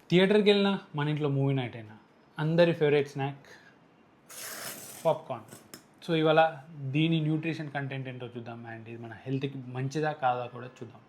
థియేటర్కి వెళ్ళినా మన ఇంట్లో మూవీ నైట్ అయినా అందరి ఫేవరెట్ స్నాక్ పాప్కార్న్. సో ఇవాళ దీని న్యూట్రిషన్ కంటెంట్ ఏంటో చూద్దాం అండ్ ఇది మన హెల్త్కి మంచిదా కాదా కూడా చూద్దాం.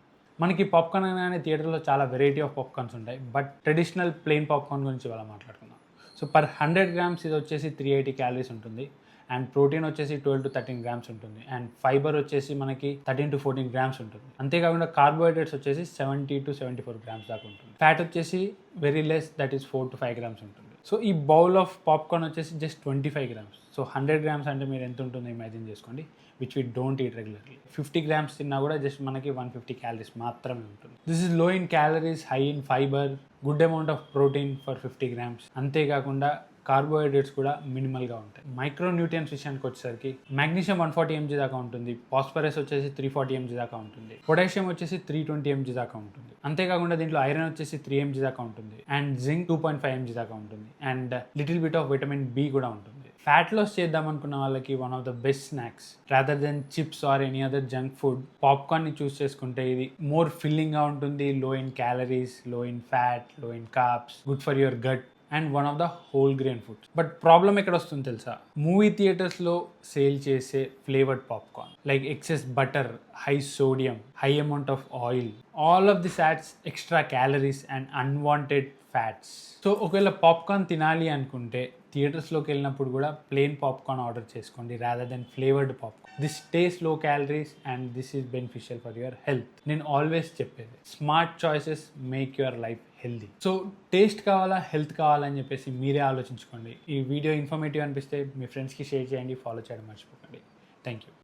మనకి పాప్కార్న్ అనగానే థియేటర్లో చాలా వెరైటీ ఆఫ్ పాప్కార్న్స్ ఉంటాయి, బట్ ట్రెడిషనల్ ప్లెయిన్ పాప్కార్న్ గురించి ఇవాళ మాట్లాడుకుందాం. సో పర్ 100 grams ఇది వచ్చేసి 380 calories ఉంటుంది, అండ్ ప్రోటీన్ వచ్చేసి 12 to 13 grams ఉంటుంది, అండ్ ఫైబర్ వచ్చేసి మనకి 13 to 14 grams ఉంటుంది. అంతేకాకుండా కార్బోహైడ్రేట్స్ వచ్చేసి 70 to 74 grams దాకా ఉంటుంది. ఫ్యాట్ వచ్చేసి very less, that is 4 to 5 grams ఉంటుంది. సో ఈ బౌల్ ఆఫ్ పాప్కార్న్ వచ్చేసి జస్ట్ 25 grams. సో 100 grams అంటే మీరు ఎంత ఉంటుందో ఇమాజిన్ చేసుకోండి, which we don't eat regularly. 50 grams తిన్నా కూడా జస్ట్ మనకి 150 calories మాత్రమే ఉంటుంది. This is low in calories, high in fibre, good amount of protein for 50 grams. అంతేకాకుండా కార్బోహైడ్రేట్స్ కూడా మినిమల్గా ఉంటాయి. మైక్రో న్యూట్రియన్స్ విషయానికి వచ్చేసరికి మ్యాగ్నీషియం 140 mg దాకా ఉంటుంది, ఫాస్ఫరస్ వచ్చేసి 340 mg దాకా ఉంటుంది, పొటాషియం వచ్చేసి 320 mg దాకా ఉంటుంది. అంతేకాకుండా దీంట్లో ఐరన్ వచ్చేసి 3 mg దాకా ఉంటుంది, అండ్ జింక్ 2.5 mg దాకా ఉంటుంది, and little bit of vitamin B కూడా ఉంటుంది. ఫ్యాట్ లాస్ చేద్దాం అనుకున్న వాళ్ళకి one of the best snacks rather than chips or any other junk food, పాప్కార్న్ని చూస్ చేసుకుంటే ఇది మోర్ ఫిల్లింగ్గా ఉంటుంది, low in calories, low in fat, low in carbs, good for your gut, and one of the whole grain foods. But problem ఎక్కడ వస్తుంది తెలుసా? Movie థియేటర్స్లో sale చేసే flavoured popcorn like excess butter, high sodium, high amount of oil, all of this adds extra calories and unwanted fats. So ఒకవేళ popcorn తినాలి అనుకుంటే థియేటర్స్లోకి వెళ్ళినప్పుడు కూడా ప్లెయిన్ పాప్కార్న్ ఆర్డర్ చేసుకోండి rather than flavoured popcorn. This taste low calories and this is beneficial for your health. నేను always చెప్పేది, smart choices make your life healthy. So taste కావాలా, హెల్త్ కావాలని చెప్పేసి మీరే ఆలోచించుకోండి. ఈ వీడియో ఇన్ఫర్మేటివ్ అనిపిస్తే మీ ఫ్రెండ్స్కి షేర్ చేయండి, ఫాలో చేయడం మర్చిపోకండి. Thank you.